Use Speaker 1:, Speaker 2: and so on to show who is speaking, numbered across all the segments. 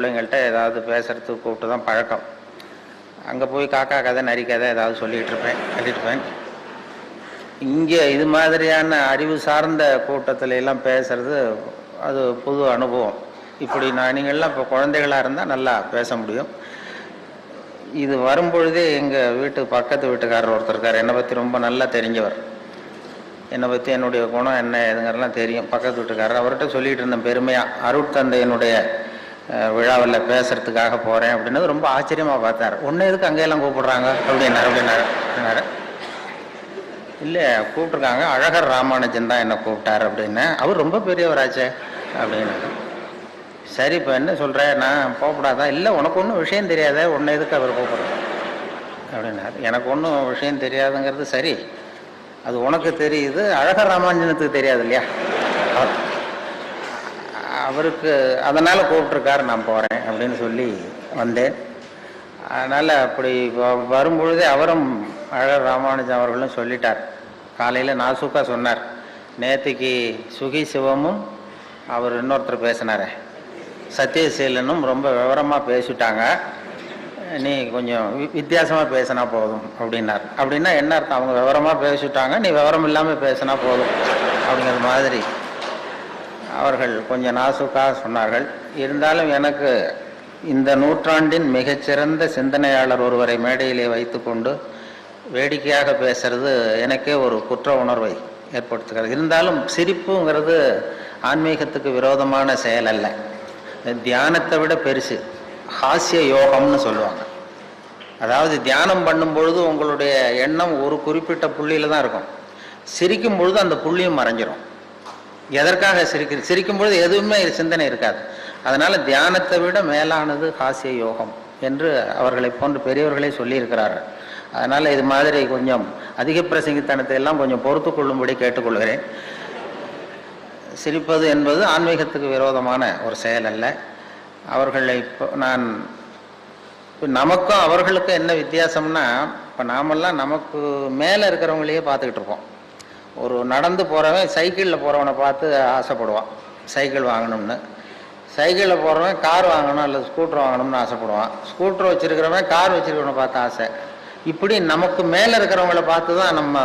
Speaker 1: பிள்ளைங்கள்ட்ட ஏதாவது பேசுகிறதுக்கு கூப்பிட்டு தான் பழக்கம். அங்கே போய் காக்கா கதை நரி கதை ஏதாவது சொல்லிகிட்ருப்பேன். இங்கே இது மாதிரியான அறிவு சார்ந்த கூட்டத்தில் எல்லாம் பேசுறது அது புது அனுபவம். இப்படி நீங்கள்லாம் இப்போ குழந்தைகளாக இருந்தால் நல்லா பேச முடியும். இது வரும்பொழுதே எங்கள் பக்கத்து வீட்டுக்காரர் ஒருத்தர் இருக்கார், என்னை பற்றி ரொம்ப நல்லா தெரிஞ்சவர். என்னை பற்றி என்னுடைய குணம் என்ன ஏதுங்கிறலாம் தெரியும். பக்கத்து வீட்டுக்காரர் அவர்கிட்ட சொல்லிகிட்டு இருந்தேன் பெருமையாக, அருட்தந்தையனுடைய விழாவில் பேசுறதுக்காக போகிறேன் அப்படின்னது ரொம்ப ஆச்சரியமாக பார்த்தார். ஒன்று எதுக்கு அங்கேயெல்லாம் கூப்பிடுறாங்க அப்படின்னாரு. இல்லை கூப்பிட்ருக்காங்க, அழகர் ராமானுஜன் தான் என்னை கூப்பிட்டார் அப்படின்னு. அவர் ரொம்ப பெரியவராச்சே அப்படின்னாரு. சரி இப்போ என்ன சொல்கிறேன், நான் போகக்கூடாதா? இல்லை உனக்கு ஒன்றும் விஷயம் தெரியாத, ஒன்று எதுக்கு அவர் கூப்பிட்றாரு அப்படின்னாரு. எனக்கு ஒன்றும் விஷயம் தெரியாதுங்கிறது சரி, அது உனக்கு தெரியுது, அழகர் ராமானுஜனுக்கு தெரியாது இல்லையா, அவருக்கு அதனால் கூப்பிட்ருக்காரு, நான் போகிறேன் அப்படின்னு சொல்லி வந்தேன். அதனால் அப்படி வரும்பொழுதே அவரும் அழகர் ராமானுஜன் அவர்களும் சொல்லிட்டார். காலையில் நாசூக்காக சொன்னார், நேற்றுக்கு சுகி சிவமும் அவர் இன்னொருத்தர் பேசினார் சத்யசீலனும் ரொம்ப விவரமாக பேசிட்டாங்க, நீ கொஞ்சம் வித்தியாசமாக பேசினா போதும் அப்படின்னார். அப்படின்னா என்ன அர்த்தம்? அவங்க விவரமாக பேசிட்டாங்க, நீ விவரம் இல்லாமல் பேசினா போதும் அப்படிங்கிற மாதிரி அவர்கள் கொஞ்சம் நாசுக்காக சொன்னார்கள். இருந்தாலும் எனக்கு இந்த நூற்றாண்டின் மிகச்சிறந்த சிந்தனையாளர் ஒருவரை மேடையிலே வைத்து கொண்டு வேடிக்கையாக பேசுறது எனக்கே ஒரு குற்ற உணர்வை ஏற்படுத்துகிறது. இருந்தாலும் சிரிப்புங்கிறது ஆன்மீகத்துக்கு விரோதமான செயல் அல்ல, தியானத்தை விட பெருசு. ஹாஸ்ய யோகம்னு சொல்லுவாங்க. அதாவது தியானம் பண்ணும் பொழுது உங்களுடைய எண்ணம் ஒரு குறிப்பிட்ட புள்ளியில தான் இருக்கும், சிரிக்கும் பொழுது அந்த புள்ளியும் மறைஞ்சிரும். எதற்காக சிரிக்கும் பொழுது எதுவுமே சிந்தனை இருக்காது. அதனால தியானத்தை விட மேலானது ஹாஸ்ய யோகம் என்று அவர்களை போன்று பெரியவர்களே சொல்லியிருக்கிறார்கள். அதனால இது மாதிரி கொஞ்சம் அதிக பிரசங்கித்தனத்தை எல்லாம் கொஞ்சம் பொறுத்து கொள்ளும்படி கேட்டுக்கொள்கிறேன். சிரிப்பது என்பது ஆன்மீகத்துக்கு விரோதமான ஒரு செயல் அல்ல. அவர்களை நமக்கும் அவர்களுக்கும் என்ன வித்தியாசம்னா, இப்போ நாமெல்லாம் நமக்கு மேலே இருக்கிறவங்களையே பார்த்துக்கிட்டு இருப்போம். ஒரு நடந்து போகிறவன் சைக்கிளில் போகிறவனை பார்த்து ஆசைப்படுவான் சைக்கிள் வாங்கணும்னு, சைக்கிளில் போகிறவன் கார் வாங்கணும் அல்லது ஸ்கூட்டர் வாங்கணும்னு ஆசைப்படுவான், ஸ்கூட்டர் வச்சுருக்கிறவன் கார் வச்சுருக்கிறவனை பார்த்து ஆசை. இப்படி நமக்கு மேலே இருக்கிறவங்கள பார்த்து தான் நம்ம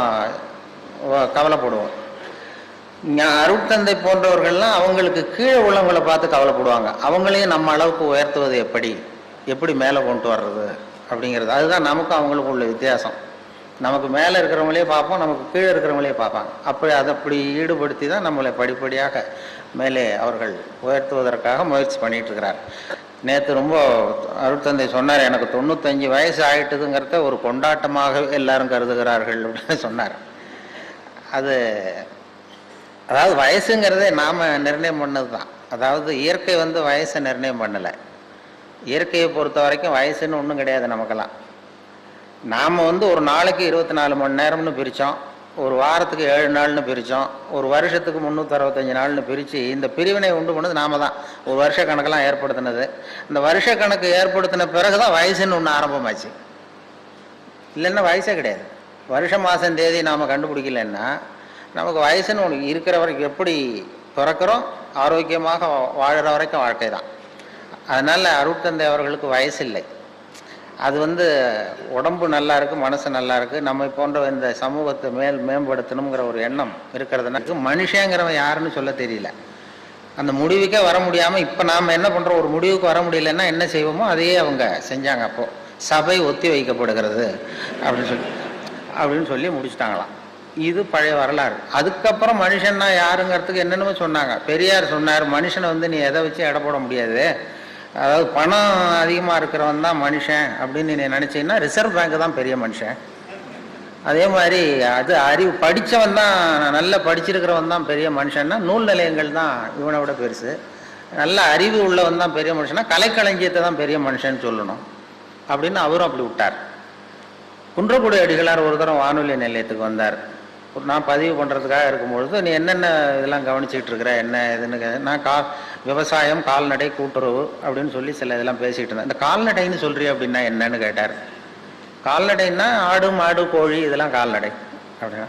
Speaker 1: கவலைப்படுவோம். அருட்தந்தை போன்றவர்கள்லாம் அவங்களுக்கு கீழே உள்ளவங்களை பார்த்து கவலைப்படுவாங்க. அவங்களையும் நம்ம அளவுக்கு உயர்த்துவது எப்படி மேலே கொண்டு வர்றது அப்படிங்கிறது. அதுதான் நமக்கும் அவங்களுக்கும் உள்ள வித்தியாசம். நமக்கு மேலே இருக்கிறவங்களே பார்ப்போம், நமக்கு கீழே இருக்கிறவங்களே பார்ப்பாங்க. அப்படி ஈடுபடுத்தி தான் நம்மளை படிப்படியாக மேலே அவர்கள் உயர்த்துவதற்காக முயற்சி பண்ணிட்டு இருக்கிறார். நேற்று ரொம்ப அருட்தந்தை சொன்னார், எனக்கு 95 வயசு ஆயிட்டுதுங்கிறத ஒரு கொண்டாட்டமாக எல்லாரும் கருதுகிறார்கள் அப்படின்னு சொன்னார். அதாவது வயசுங்கிறதே நாம் நிர்ணயம் பண்ணது தான். அதாவது இயற்கை வயசை நிர்ணயம் பண்ணலை. இயற்கையை பொறுத்த வரைக்கும் வயசுன்னு ஒன்றும் கிடையாது நமக்கெல்லாம். நாம் ஒரு நாளைக்கு 24 மணி நேரம்னு பிரித்தோம், ஒரு வாரத்துக்கு 7 நாள்னு பிரித்தோம், ஒரு வருஷத்துக்கு 365 நாள்னு பிரித்து இந்த பிரிவினை உண்டு பண்ணது நாம தான். ஒரு வருஷ கணக்கெல்லாம் ஏற்படுத்தினது. இந்த வருஷ கணக்கு ஏற்படுத்தின பிறகு தான் வயசுன்னு ஒன்று ஆரம்பமாச்சு. இல்லைன்னா வயசே கிடையாது. வருஷ மாதம் தேதி நாம் கண்டுபிடிக்கலன்னா நமக்கு வயசுன்னு ஒன்று இருக்கிற வரைக்கும், எப்படி பிறக்கிறோம் ஆரோக்கியமாக வாழற வரைக்கும் வாழ்க்கை தான். அதனால் அருட்தந்தை அவர்களுக்கு வயசு இல்லை. அது உடம்பு நல்லா இருக்குது, மனசு நல்லா இருக்குது, நம்மை போன்ற இந்த சமூகத்தை மேம்படுத்தணுங்கிற ஒரு எண்ணம் இருக்கிறதுனால மனுஷங்கிறவன் யாருன்னு சொல்ல தெரியல. அந்த முடிவுக்கே வர முடியாமல் இப்போ நாம் என்ன பண்ணுறோம், ஒரு முடிவுக்கு வர முடியலன்னா என்ன செய்வோமோ அதையே அவங்க செஞ்சாங்க. அப்போது சபை ஒத்தி வைக்கப்படுகிறது அப்படின்னு சொல்லி முடிச்சுட்டாங்களாம். இது பழைய வரலாறு. அதுக்கப்புறம் மனுஷன்னா யாருங்கிறதுக்கு என்னென்னமோ சொன்னாங்க. பெரியார் சொன்னார், மனுஷனை நீ எதை வச்சு எடை போட முடியாது, அதாவது பணம் அதிகமாக இருக்கிறவன் தான் மனுஷன் அப்படின்னு நீ நினச்சிங்கன்னா ரிசர்வ் பேங்க் தான் பெரிய மனுஷன். அதே மாதிரி அறிவு படித்தவன் தான், நல்லா படிச்சிருக்கிறவன் தான் பெரிய மனுஷன்னா நூல் நிலையங்கள் தான் இவனை விட பெருசு. நல்ல அறிவு உள்ளவன் தான் பெரிய மனுஷனா கலைக்களஞ்சியத்தை தான் பெரிய மனுஷன்னு சொல்லணும் அப்படின்னு அவரும் அப்படி விட்டார். குன்றக்குடி அடிகளார் ஒரு தரம் வானொலி நிலையத்துக்கு வந்தார். நான் பதிவு பண்ணுறதுக்காக இருக்கும்பொழுது, நீ என்னென்ன இதெல்லாம் கவனிச்சிட்டு இருக்கிற என்ன இதுன்னு, நான் விவசாயம், கால்நடை, கூட்டுறவு அப்படின்னு சொல்லி சில இதெல்லாம் பேசிகிட்டு இருந்தேன். இந்த கால்நடைன்னு சொல்றிய அப்படின்னா என்னன்னு கேட்டார். கால்நடைன்னா ஆடு மாடு கோழி இதெல்லாம் கால்நடை அப்படின்னா,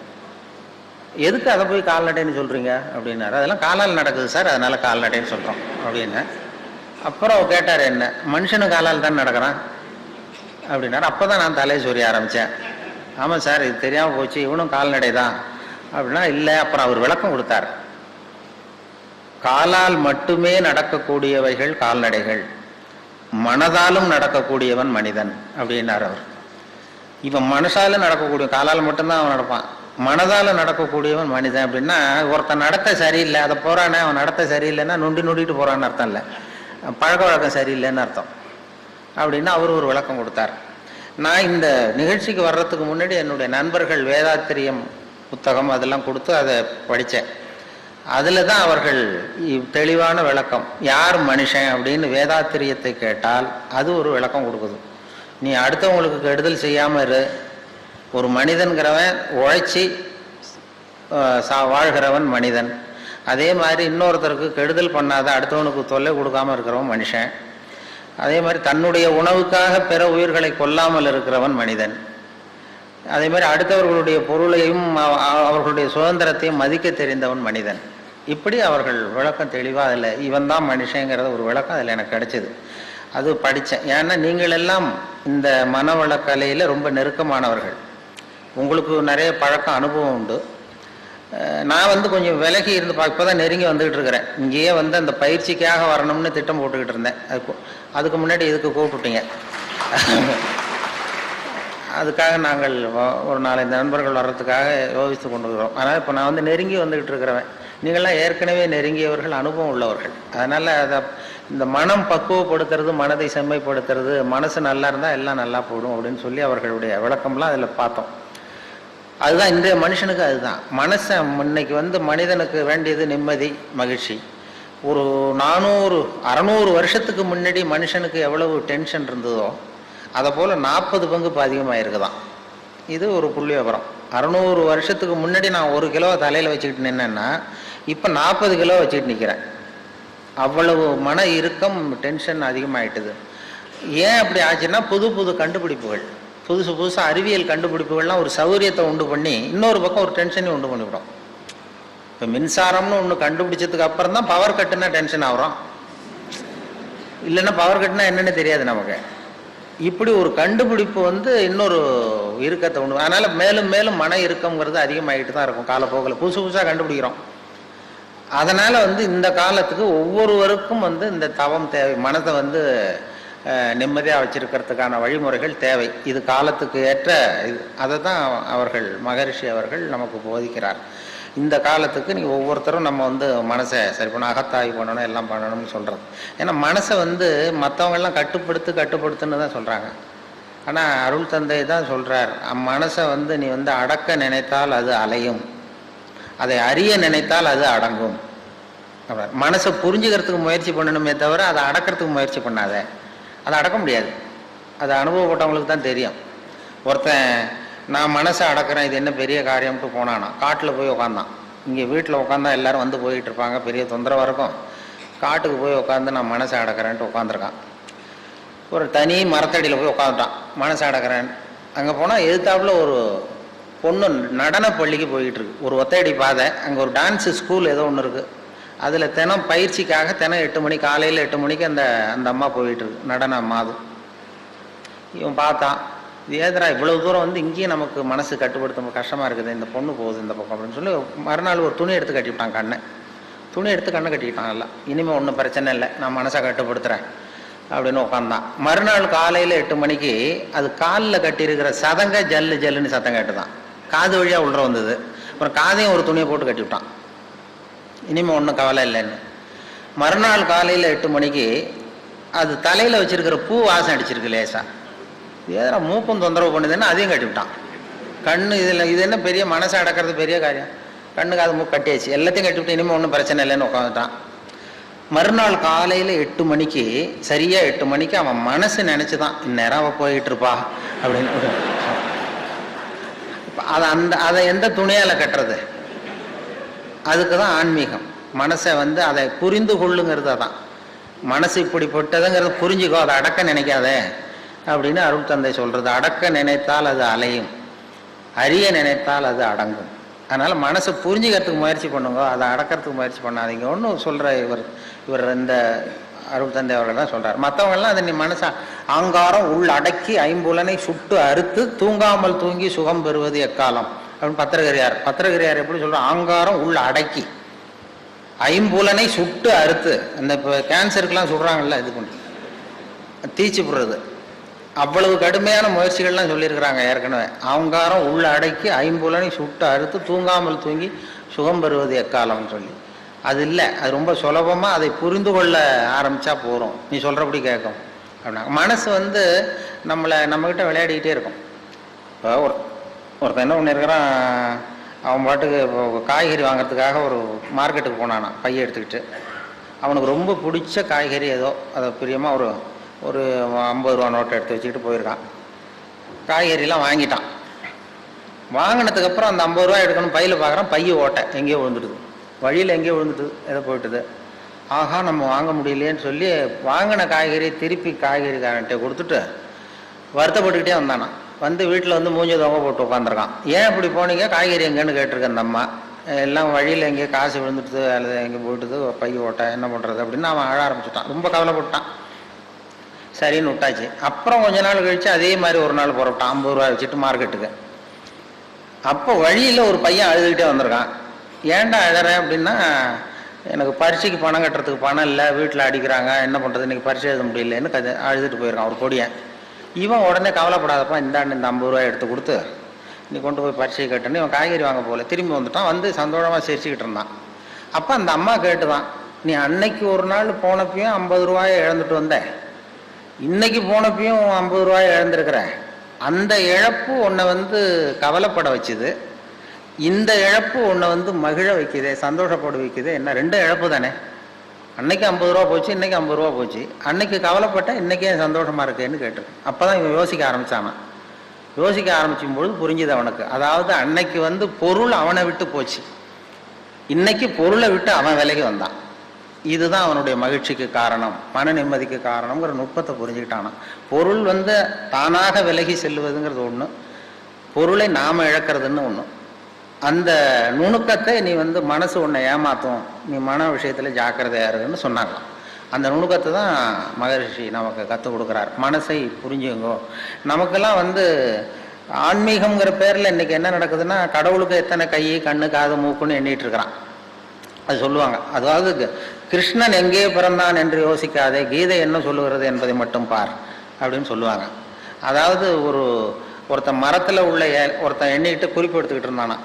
Speaker 1: எதுக்கு அதை போய் கால்நடைன்னு சொல்கிறீங்க அப்படின்னாரு. அதெல்லாம் காலால் நடக்குது சார், அதனால் கால்நடைன்னு சொல்கிறோம் அப்படின்னு. அப்புறம் கேட்டார், என்ன மனுஷனு காலால் தான் நடக்கிறான் அப்படின்னாரு. அப்போ தான் நான் தலையை சொரிய ஆரம்பித்தேன். ஆமாம் சார், இது தெரியாமல் போச்சு, இவனும் கால்நடை தான் அப்படின்னா. இல்லை. அப்புறம் அவர் விளக்கம் கொடுத்தார். காலால் மட்டுமே நடக்கக்கூடியவைகள் கால்நடைகள், மனதாலும் நடக்கக்கூடியவன் மனிதன் அப்படின்னார் அவர். இப்போ மனசால நடக்கக்கூடிய, காலால் மட்டும்தான் அவன் நடப்பான், மனதால நடக்கக்கூடியவன் மனிதன் அப்படின்னா, ஒருத்தன் நடத்த சரியில்லை, அதை போறானே அவன் நடத்த சரியில்லைன்னா நொண்டிட்டு போறான்னு அர்த்தம் இல்லை, பழக்க வழக்கம் சரியில்லைன்னு அர்த்தம் அப்படின்னு அவர் ஒரு விளக்கம் கொடுத்தார். நான் இந்த நிகழ்ச்சிக்கு வர்றதுக்கு முன்னாடி என்னுடைய நண்பர்கள் வேதாத்திரியம் புத்தகம் அதெல்லாம் கொடுத்து அதை படித்தேன். அதில் தான் அவர்கள் தெளிவான விளக்கம், யார் மனுஷன் அப்படின்னு வேதாத்திரியத்தை கேட்டால் அது ஒரு விளக்கம் கொடுக்குது. நீ அடுத்தவங்களுக்கு கெடுதல் செய்யாமல் இரு, ஒரு மனிதன்கிறவன் உழைச்சி வாழ்கிறவன் மனிதன். அதே மாதிரி இன்னொருத்தருக்கு கெடுதல் பண்ணாத, அடுத்தவனுக்கு தொல்லை கொடுக்காமல் இருக்கிறவன் மனுஷன். அதே மாதிரி தன்னுடைய உணவுக்காக பிற உயிர்களை கொல்லாமல் இருக்கிறவன் மனிதன். அதே மாதிரி அடுத்தவர்களுடைய பொருளையும் அவர்களுடைய சுதந்திரத்தையும் மதிக்க தெரிந்தவன் மனிதன். இப்படி அவர்கள் விளக்கம் தெளிவாக அதில் இவன் தான் மனுஷங்கிறத ஒரு விளக்கம் அதில் எனக்கு கிடைச்சிது. அது படித்தேன். ஏன்னா நீங்கள் எல்லாம் இந்த மனவளக்கலையில் ரொம்ப நெருக்கமானவர்கள், உங்களுக்கு நிறைய பழக்கம் அனுபவம் உண்டு. நான் கொஞ்சம் விலகி இருந்து இப்போ தான் நெருங்கி வந்துக்கிட்டு இருக்கிறேன். இங்கேயே அந்த பயிற்சிக்காக வரணும்னு திட்டம் போட்டுக்கிட்டு இருந்தேன். அதுக்கு முன்னாடி இதுக்கு கூப்பிட்டுட்டீங்க. அதுக்காக நாங்கள் ஒரு 4-5 நண்பர்கள் வர்றதுக்காக யோசித்து கொண்டு இருக்கிறோம். அதனால் இப்போ நான் நெருங்கி வந்துக்கிட்டு இருக்கிறவன். நீங்கள்லாம் ஏற்கனவே நெருங்கியவர்கள், அனுபவம் உள்ளவர்கள். அதனால் அதை இந்த மனம் பக்குவப்படுத்துறது, மனதை செம்மைப்படுத்துறது, மனசு நல்லா இருந்தால் எல்லாம் நல்லா போடும் அப்படின்னு சொல்லி அவர்களுடைய விளக்கம்லாம் அதில் பார்த்தோம். அதுதான் இன்றைய மனுஷனுக்கு. அதுதான் மனசை இன்னைக்கு மனிதனுக்கு வேண்டியது நிம்மதி, மகிழ்ச்சி. ஒரு 400-600 வருஷத்துக்கு முன்னாடி மனுஷனுக்கு எவ்வளவு டென்ஷன் இருந்ததோ அதை போல் 40 பங்கு இப்போ அதிகமாக இருக்குதான். இது ஒரு புள்ளி விவரம். 600 வருஷத்துக்கு முன்னாடி நான் 1 கிலோ தலையில் வச்சுக்கிட்டு நின்னேன்னா இப்போ 40 கிலோ வச்சுக்கிட்டு நிற்கிறேன். அவ்வளவு மன இறுக்கம், டென்ஷன் அதிகமாகிட்டுது. ஏன் அப்படி ஆச்சுன்னா புது புது கண்டுபிடிப்புகள், புதுசாக அறிவியல் கண்டுபிடிப்புகள்லாம் ஒரு சௌகரியத்தை உண்டு பண்ணி இன்னொரு பக்கம் ஒரு டென்ஷனையும் உண்டு பண்ணிவிடும். இப்போ மின்சாரம்னு ஒன்று கண்டுபிடிச்சதுக்கு அப்புறம் தான் பவர் கட்டுனா டென்ஷன் ஆகிறோம், இல்லைன்னா பவர் கட்டுனா என்னென்னு தெரியாது நமக்கு. இப்படி ஒரு கண்டுபிடிப்பு இன்னொரு இறுக்கத்தை உண்டு. அதனால் மேலும் மேலும் மன இறுக்கம்ங்கிறது அதிகமாகிட்டு தான் இருக்கும் காலப்போக்கில். புதுசாக கண்டுபிடிக்கிறோம். அதனால் இந்த காலத்துக்கு ஒவ்வொருவருக்கும் இந்த தவம் தேவை. மனதை நிம்மதியாக வச்சிருக்கிறதுக்கான வழிமுறைகள் தேவை. இது காலத்துக்கு ஏற்ற இது. அதை தான் அவர்கள், மகரிஷி அவர்கள் நமக்கு போதிக்கிறார். இந்த காலத்துக்கு நீங்கள் ஒவ்வொருத்தரும் நம்ம மனசை சரி பண்ண, அகத்தாய்வு பண்ணணும், எல்லாம் பண்ணணும்னு சொல்கிறது. ஏன்னா மனசை மற்றவங்கெல்லாம் கட்டுப்படுத்துன்னு தான் சொல்கிறாங்க. ஆனால் அருள் தந்தை தான் சொல்கிறார், மனசை நீ அடக்க நினைத்தால் அது அலையும், அதை அறிய நினைத்தால் அது அடங்கும். மனசை புரிஞ்சுக்கிறதுக்கு முயற்சி பண்ணணுமே தவிர அதை அடக்கிறதுக்கு முயற்சி பண்ணாத. அதை அடக்க முடியாது. அது அனுபவப்பட்டவங்களுக்கு தான் தெரியும். ஒருத்தன் நான் மனசை அடக்கிறேன், இது என்ன பெரிய காரியம்ட்டு போனானா, காட்டில் போய் உட்காந்தான். இங்கே வீட்டில் உட்காந்தா எல்லோரும் போயிட்டு இருப்பாங்க, பெரிய தொந்தரவாக இருக்கும். காட்டுக்கு போய் உட்காந்து நான் மனசை அடக்கிறேன்ட்டு உட்காந்துருக்கான். ஒரு தனி மரத்தடியில் போய் உட்காந்துட்டான், மனசை அடக்கிறேன். அங்கே போனால் எதிர்த்தாப்புல ஒரு பொண்ணு நடன பள்ளிக்கு போய்கிட்டு இருக்கு. ஒரு ஒத்தையடி பாதை, அங்கே ஒரு டான்ஸு ஸ்கூல் ஏதோ ஒன்று இருக்குது. அதில் தினம் பயிற்சிக்காக தினம் 8 மணி, காலையில் 8 மணிக்கு அந்த அம்மா போயிட்டுருக்கு, நடன மாது. இவன் பார்த்தான், இது ஏதரா இவ்வளவு தூரம் இங்கேயும் நமக்கு மனசு கட்டுப்படுத்த கஷ்டமாக இருக்குது, இந்த பொண்ணு போகுது இந்த பக்கம் அப்படின்னு சொல்லி மறுநாள் ஒரு துணி எடுத்து கட்டிவிட்டான். துணி எடுத்து கண்ணை கட்டிக்கிட்டான். எல்லாம் இனிமேல் ஒன்றும் பிரச்சனை இல்லை, நான் மனசை கட்டுப்படுத்துகிறேன் அப்படின்னு உட்காந்தான். மறுநாள் காலையில் 8 மணிக்கு அது காலில் கட்டியிருக்கிற சதங்க ஜல்லுன்னு சத்தம் கேட்டுதான். காது வழியாக உள்ள வந்தது. அப்புறம் காதையும் ஒரு துணியை போட்டு கட்டிவிட்டான். இனிமேல் ஒன்றும் கவலை இல்லைன்னு. மறுநாள் காலையில் 8 மணிக்கு அது தலையில் வச்சிருக்கிற பூ வாசம் அடிச்சிருக்கு லேசா. ஏதா மூக்கும் தொந்தரவு பண்ணுதுன்னு அதையும் கட்டிவிட்டான். கண்ணு இது என்ன பெரிய மனசை அடக்கிறது பெரிய காரியம். கண்ணுக்கு அது மூக்கு கட்டியாச்சு, எல்லாத்தையும் கட்டிவிட்டு இனிமேல் ஒன்றும் பிரச்சனை இல்லைன்னு உட்காந்துட்டான். மறுநாள் காலையில் 8 மணிக்கு, சரியாக 8 மணிக்கு அவன் மனசு நினச்சிதான் இந்நேரம் அவள் போயிட்டு இருப்பா அப்படின்னு. அதை எந்த துணியால் கட்டுறது? அதுக்கு தான் ஆன்மீகம். மனசை அதை புரிந்து கொள்ளுங்கிறது. அதான் மனசு இப்படிப்பட்டதுங்கிறது புரிஞ்சுக்கோ, அதை அடக்க நினைக்காத அப்படின்னு அருள் தந்தை சொல்கிறது. அடக்க நினைத்தால் அது அலையும், அறிய நினைத்தால் அது அடங்கும். அதனால் மனசை புரிஞ்சுக்கிறதுக்கு முயற்சி பண்ணுங்க, அதை அடக்கிறதுக்கு முயற்சி பண்ணாதீங்க. ஒன்றும் சொல்கிற இவர் இந்த அருள் தந்தை அவர்கள் தான் சொல்கிறார். மற்றவங்கெல்லாம் அதை நீ மனசா ஆங்காரம் உள் அடக்கி ஐம்புலனை சுட்டு அறுத்து தூங்காமல் தூங்கி சுகம் பெறுவது எக்காலம் அப்படின்னு பத்திரகிரியார் எப்படி சொல்கிறார்? ஆங்காரம் உள் அடக்கி ஐம்புலனை சுட்டு அறுத்து, அந்த இப்போ கேன்சருக்கெல்லாம் சொல்கிறாங்கல்ல, இது பண்ணி தீச்சு போடுறது, அவ்வளவு கடுமையான முயற்சிகள்லாம் சொல்லியிருக்கிறாங்க ஏற்கனவே. ஆங்காரம் உள்ள அடக்கி ஐம்புலனை சுட்டு அறுத்து தூங்காமல் தூங்கி சுகம் பெறுவது எக்காலம்னு சொல்லி. அது இல்லை, அது ரொம்ப சுலபமாக அதை புரிந்து கொள்ள ஆரம்பித்தா போகிறோம், நீ சொல்கிறபடி கேட்கும் அப்படின்னா. மனசு வந்து நம்மக்கிட்ட விளையாடிக்கிட்டே இருக்கும். இப்போ ஒருத்தன் என்ன பண்ணியிருக்கிறான், அவன் பாட்டுக்கு காய்கறி வாங்கிறதுக்காக ஒரு மார்க்கெட்டுக்கு போனானா பையை எடுத்துக்கிட்டு. அவனுக்கு ரொம்ப பிடிச்ச காய்கறி ஏதோ அதை பிரியமாக ஒரு 50 ரூபா நோட்டை எடுத்து வச்சுக்கிட்டு போயிருக்கான். காய்கறிலாம் வாங்கிட்டான். வாங்கினதுக்கப்புறம் அந்த 50 ரூபா எடுக்கணும், பையில் பார்க்குறான், பைய ஓட்டை எங்கேயோ விழுந்துடுது, வழியில் எங்கேயோ விழுந்துட்டுது, எதோ போயிட்டுது. ஆஹா, நம்ம வாங்க முடியலையேன்னு சொல்லி வாங்கின காய்கறி திருப்பி காய்கறிக்காரன்ட்டே கொடுத்துட்டு வருத்தப்பட்டுக்கிட்டே வந்தானா. வந்து வீட்டில் வந்து மூஞ்சி தொங்க போட்டு உட்காந்துருக்கான். ஏன் இப்படி போனீங்க, காய்கறி எங்கேன்னு கேட்டிருக்கேன் அந்த அம்மா. எல்லாம் வழியில் எங்கேயோ காசு விழுந்துட்டுது அல்லது எங்கே போயிட்டுது, பை ஓட்டை, என்ன பண்ணுறது அப்படின்னு அவன் அழ ஆரம்பிச்சுட்டான். ரொம்ப கவலைப்பட்டான். சரின்னு விட்டாச்சு. அப்புறம் கொஞ்ச நாள் கழிச்சு அதே மாதிரி ஒரு நாள் புறப்பட்டான் 50 ரூபா வச்சுட்டு மார்க்கெட்டுக்கு. அப்போ வழியில் ஒரு பையன் அழுதுகிட்டே வந்திருக்கான். ஏன்டா அழறேன் அப்படின்னா, எனக்கு பரீட்சைக்கு பணம் கட்டுறதுக்கு பணம் இல்லை, வீட்டில் அடிக்கிறாங்க, என்ன பண்ணுறது, இன்றைக்கி பரீட்சை எழுத முடியலன்னு அழுதுட்டு போயிருக்கான் ஒரு பொடியன். இவன் உடனே கவலைப்படாதப்பா, இந்த 50 ரூபாய் எடுத்து கொடுத்து நீ கொண்டு போய் பரீட்சை கட்டுன்னு இவன் காய்கறி வாங்க போகல, திரும்பி வந்துட்டான். வந்து சந்தோஷமாக சிரிச்சுக்கிட்டு இருந்தான். அப்போ அந்த அம்மா கேட்டுதான், நீ அன்னைக்கு ஒரு நாள் போனப்பையும் 50 ரூபாயை இழந்துட்டு வந்த, இன்னைக்கு போனப்பையும் 50 ரூபாய் இழந்திருக்கிற, அந்த இழப்பு உன்னை வந்து கவலைப்பட வச்சுது, இந்த இழப்பு உன்னை வந்து மகிழ வைக்குது, சந்தோஷப்பட வைக்குது. என்ன, 2 இழப்பு தானே. அன்னைக்கு 50 ரூபா போச்சு, இன்னைக்கு 50 ரூபா போச்சு. அன்னைக்கு கவலைப்பட்ட, இன்னைக்கே சந்தோஷமா இருக்கேன்னு கேட்டிருக்கேன். அப்போதான் இவன் யோசிக்க ஆரம்பிச்சானா. யோசிக்க ஆரம்பிச்சும் பொழுது புரிஞ்சுது அவனுக்கு. அதாவது அன்னைக்கு வந்து பொருள் அவனை விட்டு போச்சு, இன்னைக்கு பொருளை விட்டு அவன் விலகி வந்தான். இதுதான் அவனுடைய மகிழ்ச்சிக்கு காரணம், மன நிம்மதிக்கு காரணம்ங்கிற நுட்பத்தை புரிஞ்சுக்கிட்டானா. பொருள் வந்து தானாக விலகி செல்லுவதுங்கிறது ஒன்று, பொருளை நாம இழக்கிறதுன்னு ஒன்று. அந்த நுணுக்கத்தை நீ வந்து மனசு உன்னை ஏமாத்தும், நீ மன விஷயத்துல ஜாக்கிரதையா இருக்குன்னு சொன்னாங்க. அந்த நுணுக்கத்தை தான் மகரிஷி நமக்கு கற்றுக் கொடுக்குறார். மனசை புரிஞ்சுங்கோ. நமக்கெல்லாம் வந்து ஆன்மீகம்ங்கிற பேரில் இன்னைக்கு என்ன நடக்குதுன்னா, கடவுளுக்கு எத்தனை கை, கண்ணு, காது, மூக்குன்னு எண்ணிட்டு இருக்கிறான். அது சொல்லுவாங்க, அதாவது கிருஷ்ணன் எங்கே பிறந்தான் என்று யோசிக்காதே, கீதை என்ன சொல்லுகிறது என்பதை மட்டும் பார் அப்படின்னு சொல்லுவாங்க. அதாவது ஒருத்தன் மரத்தில் உள்ள ஒருத்தன் எண்ணிக்கிட்டு குறிப்பு எடுத்துக்கிட்டு இருந்தானா,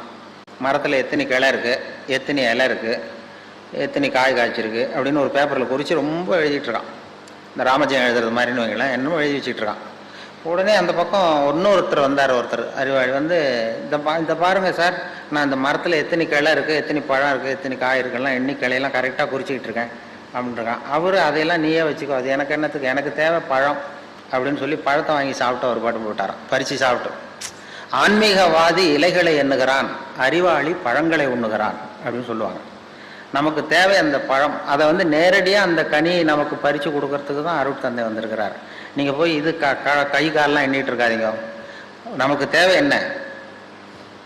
Speaker 1: மரத்தில் எத்தனை கிளை இருக்குது, எத்தனை இலை இருக்குது, எத்தனை காய் காய்ச்சிருக்கு அப்படின்னு ஒரு பேப்பரில் குறித்து ரொம்ப எழுதிட்டு இருக்கான். இந்த ராமஜெயம் எழுதுறது மாதிரின்னு வைங்களேன், என்னமோ எழுதி வச்சுட்டு இருக்கான். உடனே அந்த பக்கம் இன்னொருத்தர் வந்தார், ஒருத்தர் அறிவாளி வந்து, இந்த பாருங்க சார், நான் இந்த மரத்தில் எத்தனை கிளை இருக்குது, எத்தனை பழம் இருக்குது, எத்தனை காய் இருக்குலாம் எண்ணி கிளையெல்லாம் கரெக்டாக குறிச்சிக்கிட்டு இருக்கேன் அப்படின்ட்டுருக்கான். அவர் அதையெல்லாம் நீயே வச்சுக்கோ, அது எனக்கு என்னத்துக்கு, எனக்கு தேவை பழம் அப்படின்னு சொல்லி பழத்தை வாங்கி சாப்பிட்டு ஒரு பாட்டு போட்டாரான், பறித்து சாப்பிட்டு. ஆன்மீகவாதி இலைகளை எண்ணுகிறான், அறிவாளி பழங்களை உண்ணுகிறான் அப்படின்னு சொல்லுவாங்க. நமக்கு தேவை அந்த பழம், அதை வந்து நேரடியாக அந்த கனியை நமக்கு பறித்து கொடுக்கறதுக்கு தான் அருள் தந்தை வந்திருக்கிறார். நீங்கள் போய் இது கை காலெலாம் எண்ணிட்டு இருக்காதீங்க, நமக்கு தேவை என்ன.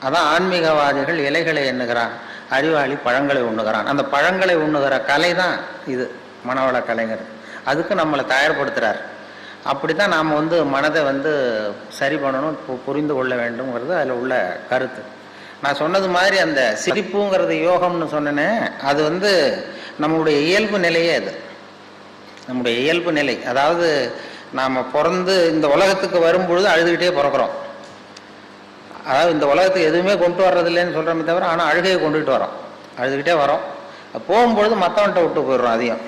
Speaker 1: அதான் ஆன்மீகவாதிகள் இலைகளை எண்ணுகிறான், அறிவாளி பழங்களை உண்ணுகிறான். அந்த பழங்களை உண்ணுகிற கலை தான் இது மனவள கலைங்கிறது. அதுக்கு நம்மளை தயார்படுத்துகிறார். அப்படி தான் நாம் வந்து மனதை வந்து சரி பண்ணணும், புரிந்து கொள்ள வேண்டும்ங்கிறது அதில் உள்ள கருத்து. நான் சொன்னது மாதிரி அந்த சிரிப்புங்கிறது யோகம்னு சொன்னேனே, அது வந்து நம்மளுடைய இயல்பு நிலையே. அது நம்முடைய இயல்பு நிலை. அதாவது நாம் பிறந்து இந்த உலகத்துக்கு வரும்பொழுது அழுதுகிட்டே பிறக்கிறோம். அதாவது இந்த உலகத்துக்கு எதுவுமே கொண்டு வர்றதில்லைன்னு சொல்கிறோமே தவிர, ஆனால் அழுகையை கொண்டுகிட்டு வரோம், அழுதுகிட்டே வரோம். போகும்பொழுது மற்றவன்கிட்ட விட்டு போயிடுறோம். அதையும்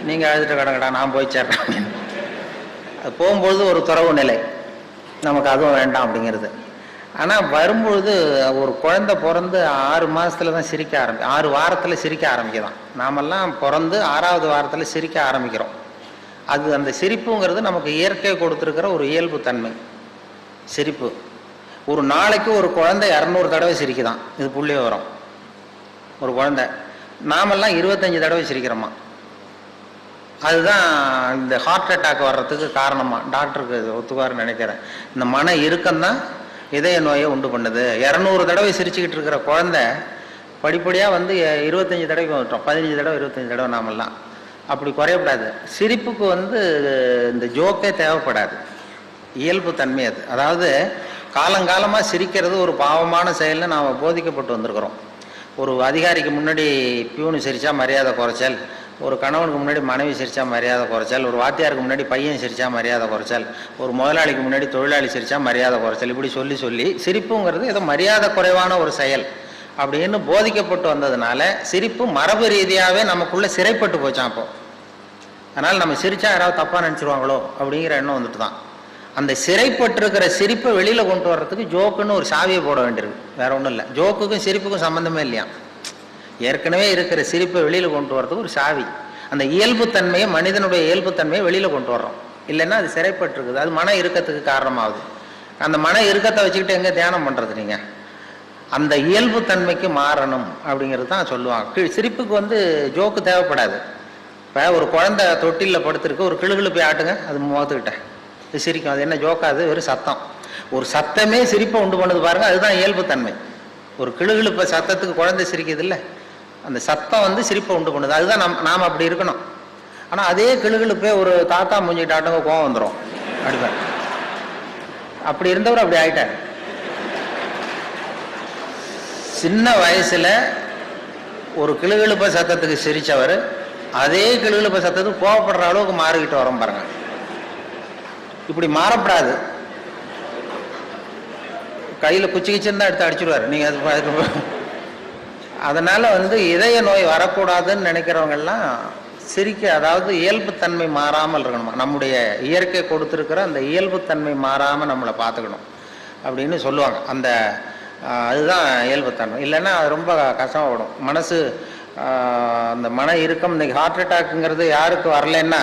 Speaker 1: நீங்கள் அழுதுட்டு கிடங்கடா, நான் போய் சேர்றேன் அப்படின்னு. அது போகும்பொழுது ஒரு துறவு நிலை, நமக்கு அதுவும் வேண்டாம் அப்படிங்கிறது. ஆனால் வரும்பொழுது ஒரு குழந்தை பிறந்து 6 மாதத்துல தான் சிரிக்க 6 வாரத்தில் சிரிக்க ஆரம்பிக்கலாம். நாமெல்லாம் பிறந்து 6வது வாரத்தில் சிரிக்க ஆரம்பிக்கிறோம். அது அந்த சிரிப்புங்கிறது நமக்கு இயற்கை கொடுத்துருக்கிற ஒரு இயல்பு தன்மை. சிரிப்பு ஒரு நாளைக்கு ஒரு குழந்தை 200 தடவை சிரிக்குதான். இது புள்ளி வரும். ஒரு குழந்தை, நாமெல்லாம் 25 தடவை சிரிக்கிறோமா. அதுதான் இந்த ஹார்ட் அட்டாக் வர்றதுக்கு காரணமா, டாக்டருக்கு ஒத்துவாருன்னு நினைக்கிறேன். இந்த மன இறுக்கம்தான் இதய நோயை உண்டு பண்ணுது. 200 தடவை சிரிச்சுக்கிட்டு இருக்கிற குழந்தை படிப்படியாக வந்து 25 தடவைக்கு வந்துட்டோம். 15 தடவை 25 தடவை நாமெல்லாம். அப்படி குறையப்படாது. சிரிப்புக்கு வந்து இந்த ஜோக்கே தேவைப்படாது, இயல்பு தன்மை அது. அதாவது காலங்காலமாக சிரிக்கிறது ஒரு பாவமான செயல்னு நாம் போதிக்கப்பட்டு வந்திருக்கிறோம். ஒரு அதிகாரிக்கு முன்னாடி பியூனு சிரித்தா மரியாதை குறைச்சல், ஒரு கணவனுக்கு முன்னாடி மனைவி சிரித்தா மரியாதை குறைச்சல், ஒரு வாத்தியாருக்கு முன்னாடி பையன் சிரித்தா மரியாதை குறைச்சல், ஒரு முதலாளிக்கு முன்னாடி தொழிலாளி சிரித்தா மரியாதை குறைச்சல், இப்படி சொல்லி சொல்லி சிரிப்புங்கிறது ஏதோ மரியாதை குறைவான ஒரு செயல் அப்படின்னு போதிக்கப்பட்டு வந்ததுனால சிரிப்பு மரபு ரீதியாகவே நமக்குள்ளே சிறைப்பட்டு போச்சான். அப்போ அதனால் நம்ம சிரித்தா யாராவது தப்பாக நினச்சிருவாங்களோ அப்படிங்கிற எண்ணம் வந்துட்டு தான். அந்த சிறைப்பட்டிருக்கிற சிரிப்பை வெளியில் கொண்டு வர்றதுக்கு ஜோக்குன்னு ஒரு சாவியை போட வேண்டியிருக்கு, வேற ஒன்றும் இல்லை. ஜோக்குக்கும் சிரிப்புக்கும் சம்மந்தமே இல்லையா. ஏற்கனவே இருக்கிற சிரிப்பை வெளியில் கொண்டு வர்றதுக்கு ஒரு சாவி. அந்த இயல்புத்தன்மையை, மனிதனுடைய இயல்புத்தன்மையை வெளியில் கொண்டு வர்றோம். இல்லைன்னா அது சிறைப்பட்டிருக்குது, அது மன இறுக்கத்துக்கு காரணமாகுது. அந்த மன இறுக்கத்தை வச்சுக்கிட்டு எங்கே தியானம் பண்ணுறது நீங்கள்? அந்த இயல்புத்தன்மைக்கு மாறணும் அப்படிங்கிறது தான் சொல்லுவாங்க. சிரிப்புக்கு வந்து ஜோக்கு தேவைப்படாது. இப்போ ஒரு குழந்தை தொட்டிலில் படுத்துருக்கு, ஒரு கிளுகிழு போய் ஆட்டுங்க, அது முகத்துக்கிட்ட இது சிரிக்கும். அது என்ன ஜோக்காது? வெறும் சத்தம். ஒரு சத்தமே சிரிப்பை உண்டு பண்ணுது பாருங்க, அதுதான் இயல்புத்தன்மை. ஒரு கிளுகிழுப்ப சத்தத்துக்கு குழந்தை சிரிக்குது இல்லை, அந்த சத்தம் வந்து சிரிப்பை உண்டு பண்ணுது. அதுதான் நாம் அப்படி இருக்கணும். ஆனால் அதே கிளுகிழுப்பே ஒரு தாத்தா மூஞ்சிக்கிட்ட ஆட்டுங்க கோவம் வந்துடும் அடிப்பார். அப்படி இருந்தவர் அப்படி ஆயிட்டார். சின்ன வயசுல ஒரு கிளுகிழுப்ப சத்தத்துக்கு சிரிச்சவர் அதே கிளுகிழுப்ப சத்தத்துக்கு கோவப்படுற அளவுக்கு மாறிக்கிட்டு வரோம் பாருங்க. இப்படி மாறப்படாது. கையில் குச்சி கிச்சிருந்தா எடுத்து அடிச்சுடுவார் நீங்க. அதனால வந்து இதய நோய் வரக்கூடாதுன்னு நினைக்கிறவங்கெல்லாம் சிரிக்க, அதாவது இயல்புத்தன்மை மாறாமல் இருக்கணும். நம்முடைய இயற்கை கொடுத்துருக்கிற அந்த இயல்புத்தன்மை மாறாமல் நம்மளை பார்த்துக்கணும் அப்படின்னு சொல்லுவாங்க. அந்த அதுதான் இயல்புத்தன்மை. இல்லைன்னா அது ரொம்ப கஷ்டமாகிடும் மனசு. அந்த மன இறுக்கம், இன்னைக்கு ஹார்ட் அட்டாக்குங்கிறது யாருக்கு வரலன்னா,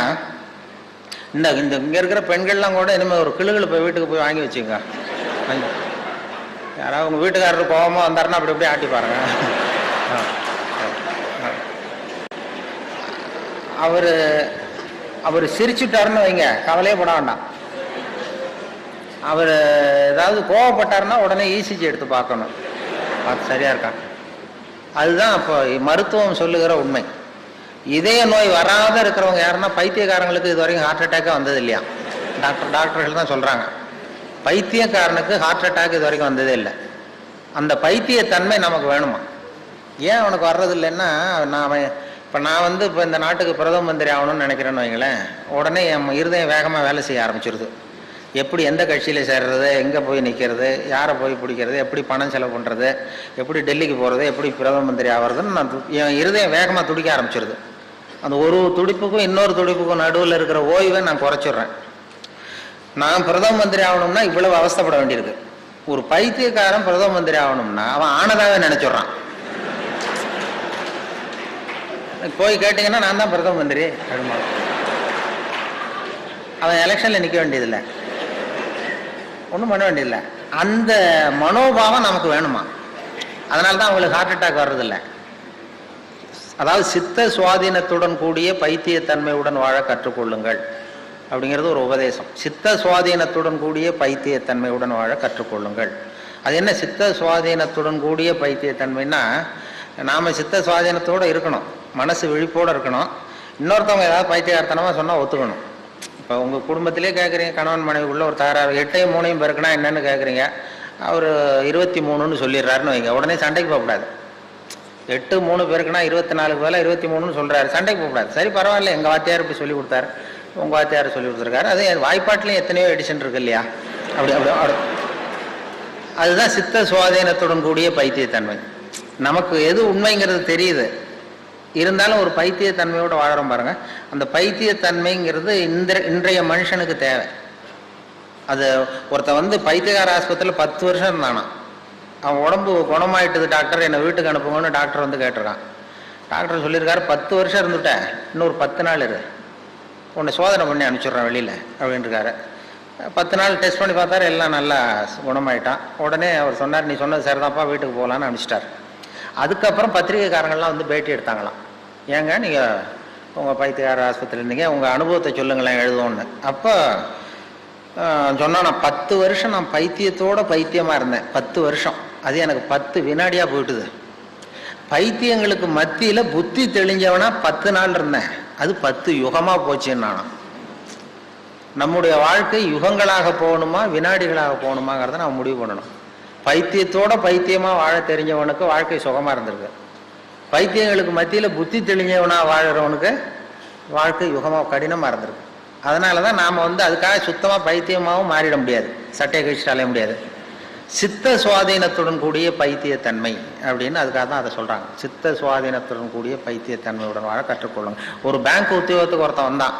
Speaker 1: இந்த இங்கே இருக்கிற பெண்கள்லாம் கூட இனிமேல் ஒரு கிளுகிழு போய் வீட்டுக்கு போய் வாங்கி வச்சுங்க. யாராவது உங்கள் வீட்டுக்காரர் கோபமாக வந்தாருன்னா அப்படி அப்படியே ஆட்டி பாருங்க. அவர் சிரிச்சுட்டாருன்னு வைங்க, கவலையே பட வேண்டாம். அவர் ஏதாவது கோவப்பட்டாருன்னா உடனே இசிஜி எடுத்து பார்க்கணும், அது சரியா இருக்கா. அதுதான் இப்போ மருத்துவம் சொல்லுகிற உண்மை. இதய நோய் வராத இருக்கிறவங்க யாருன்னா பைத்தியக்காரங்களுக்கு இது வரைக்கும் ஹார்ட் அட்டாக்கே வந்தது இல்லையா. டாக்டர்கள் தான் சொல்றாங்க, பைத்தியக்காரனுக்கு ஹார்ட் அட்டாக் இது வரைக்கும் வந்ததே இல்லை. அந்த பைத்தியத்தன்மை நமக்கு வேணுமா? ஏன் அவனுக்கு வர்றது இல்லைன்னா, நான் வந்து இப்போ இந்த நாட்டுக்கு பிரதம மந்திரி ஆகணும்னு நினைக்கிறேன்னு வைங்களேன், உடனே என் இருதயம் வேகமாக வேலை செய்ய ஆரம்பிச்சிருது. எப்படி எந்த கட்சியில் சேர்றது, எங்கே போய் நிற்கிறது, யாரை போய் பிடிக்கிறது, எப்படி பணம் செலவு பண்ணுறது, எப்படி டெல்லிக்கு போகிறது, எப்படி பிரதம மந்திரி ஆகிறதுன்னு என் இருதயம் வேகமாக துடிக்க ஆரம்பிச்சிருது. அந்த ஒரு துடிப்புக்கும் இன்னொரு துடிப்புக்கும் நடுவில் இருக்கிற ஓய்வை நான் குறைச்சிடுறேன். நான் பிரதம மந்திரி ஆகணும்னா இவ்வளவு அவஸ்தைப்பட வேண்டியிருக்கு. ஒரு பைத்தியக்காரன் பிரதம மந்திரி ஆகணும்னா அவன் ஆனதாவே நினைச்சிடுறான். போய் கேட்டீங்கன்னா நான் தான் பிரதம மந்திரி அப்படிமா, அவன் எலெக்ஷன்ல நிற்க வேண்டியதில்லை, ஒன்றும் பண்ண வேண்டியதில்லை. அந்த மனோபாவம் நமக்கு வேணுமா? அதனால தான் அவங்களுக்கு ஹார்ட் அட்டாக் வர்றதில்லை. அதாவது சித்த சுவாதீனத்துடன் கூடிய பைத்தியத்தன்மையுடன் வாழ கற்றுக்கொள்ளுங்கள் அப்படிங்கிறது ஒரு உபதேசம். சித்த சுவாதீனத்துடன் கூடிய பைத்தியத்தன்மையுடன் வாழ கற்றுக்கொள்ளுங்கள். அது என்ன சித்த சுவாதீனத்துடன் கூடிய பைத்தியத்தன்மைன்னா, நாம் சித்த சுவாதீனத்தோடு இருக்கணும், மனசு விழிப்போடு இருக்கணும். இன்னொருத்தவங்க ஏதாவது பைத்தியகார்த்தனமாக சொன்னால் ஒத்துக்கணும். இப்போ உங்கள் குடும்பத்திலே கேட்குறீங்க, கணவன் மனைவிக்குள்ள ஒரு தகராறு, 8ஐயும் 3ஐயும் பெருக்கினா என்னன்னு கேட்குறீங்க, அவர் 23ன்னு சொல்லிடுறாருன்னு வைங்க, உடனே சண்டைக்கு போகக்கூடாது. 8 3 பேருக்குன்னா 24க்கு பதிலாக 23ன்னு சொல்கிறாரு, சண்டைக்கு போகக்கூடாது. சரி பரவாயில்ல, எங்கள் வாத்தியார் இப்படி சொல்லி கொடுத்தாரு, உங்கள் வாத்தியார் சொல்லி கொடுத்துருக்காரு, அது வாய்ப்பாட்டிலையும் எத்தனையோ எடிஷன் இருக்கு இல்லையா. அப்படி அப்படி அதுதான் சித்த சுவாதீனத்துடன் கூடிய பைத்தியத்தன்மை. நமக்கு எது உண்மைங்கிறது தெரியுது, இருந்தாலும் ஒரு பைத்தியத்தன்மையோடு வாழறோம் பாருங்க. அந்த பைத்தியத்தன்மைங்கிறது இன்றைய மனுஷனுக்கு தேவை. அது ஒருத்த வந்து பைத்தியகார ஆஸ்பத்திரியில் 10 வருஷம் இருந்தானா, அவன் உடம்பு குணமாயிட்டுது டாக்டர், என்னை வீட்டுக்கு அனுப்புங்கன்னு டாக்டர் வந்து கேட்டிருக்கான். டாக்டர் சொல்லியிருக்காரு, 10 வருஷம் இருந்துட்டேன், இன்னொரு 10 நாள் இரு, உன்னை சோதனை பண்ணி அனுப்பிச்சிட்றேன் வெளியில் அப்படின்ட்டுருக்காரு. 10 நாள் டெஸ்ட் பண்ணி பார்த்தாரு, எல்லாம் நல்லா குணமாயிட்டான். உடனே அவர் சொன்னார், நீ சொன்னது சரிதான்ப்பா, வீட்டுக்கு போகலான்னு அனுப்பிச்சிட்டார். அதுக்கப்புறம் பத்திரிகைக்காரங்கள்லாம் வந்து பேட்டி எடுத்தாங்களாம், ஏங்க நீங்கள் உங்கள் பைத்தியகார ஆஸ்பத்திரி இருந்தீங்க, உங்கள் அனுபவத்தை சொல்லுங்களேன் எழுதுவோன்னு. அப்போ சொன்னால், நான் 10 வருஷம் நான் பைத்தியத்தோட பைத்தியமாக இருந்தேன். 10 வருஷம், அது எனக்கு 10 வினாடியாக போயிட்டுது. பைத்தியங்களுக்கு மத்தியில் புத்தி தெளிஞ்சவனா 10 நாள் இருந்தேன். அது 10 யுகமாக போச்சுன்னு நானும். நம்முடைய வாழ்க்கை யுகங்களாக போகணுமா வினாடிகளாக போகணுமாங்கிறத நம்ம முடிவு பண்ணணும். பைத்தியத்தோட பைத்தியமாக வாழ தெரிஞ்சவனுக்கு வாழ்க்கை சுகமாக இருந்திருக்கு. பைத்தியங்களுக்கு மத்தியில் புத்தி தெளிஞ்சவனாக வாழறவனுக்கு வாழ்க்கை யுகமாக கடினமாக இருந்திருக்கு. அதனால தான் நாம் அதுக்காக சுத்தமாக பைத்தியமாகவும் மாறிட முடியாது, சட்டையை கழிச்சுட்டு அலைய முடியாது. சித்த சுவாதீனத்துடன் கூடிய பைத்தியத்தன்மை அப்படின்னு அதுக்காக தான் அதை சொல்கிறாங்க. சித்த சுவாதீனத்துடன் கூடிய பைத்தியத்தன்மையுடன் வாழ கற்றுக்கொள்ளுங்க. ஒரு பேங்க் உத்தியோகத்துக்கு ஒருத்தன் வந்தான்,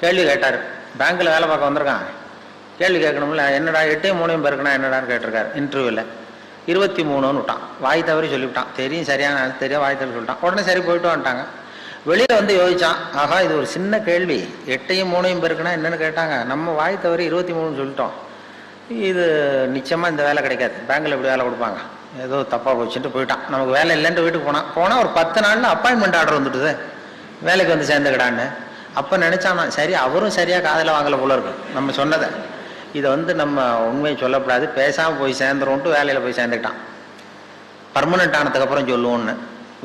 Speaker 1: கேள்வி கேட்டார். பேங்க்கில் வேலை பார்க்க வந்திருக்கான், கேள்வி கேட்கணும்ல. என்னடா 8 3 பேருக்குன்னா என்னடான்னு கேட்டிருக்காரு இன்டர்வியூவில். 23ன்னு விட்டான், வாய் தவறி சொல்லிவிட்டான். தெரியும் சரியான தெரியும், வாய் தவறி சொல்லிட்டான். உடனே சரி போயிட்டு வந்துட்டாங்க. வெளியில் யோசிச்சான், ஆகா இது ஒரு சின்ன கேள்வி, 8 3 பேருக்குன்னா என்னன்னு கேட்டாங்க, நம்ம வாய் தவறி 23 சொல்லிட்டோம், இது நிச்சயமாக இந்த வேலை கிடைக்காது, பேங்க்கில் எப்படி வேலை கொடுப்பாங்க, ஏதோ தப்பாக போச்சுட்டு போயிட்டான். நமக்கு வேலை இல்லைன்ட்டு வீட்டுக்கு போனால் ஒரு 10 நாளில் அப்பாயின்மெண்ட் ஆர்டர் வந்துட்டுது, வேலைக்கு வந்து சேர்ந்துக்கிடான்னு. அப்போ நினச்சானா, சரி அவரும் சரியாக காதில் வாங்கலை போல இருக்கு நம்ம சொன்னதை, இதை நம்ம உண்மையை சொல்லக்கூடாது, பேசாமல் போய் சேர்ந்துருவோன்ட்டு வேலையில் போய் சேர்ந்துக்கிட்டான். பர்மனெண்ட் ஆனதுக்கப்புறம் சொல்லுவோன்னு.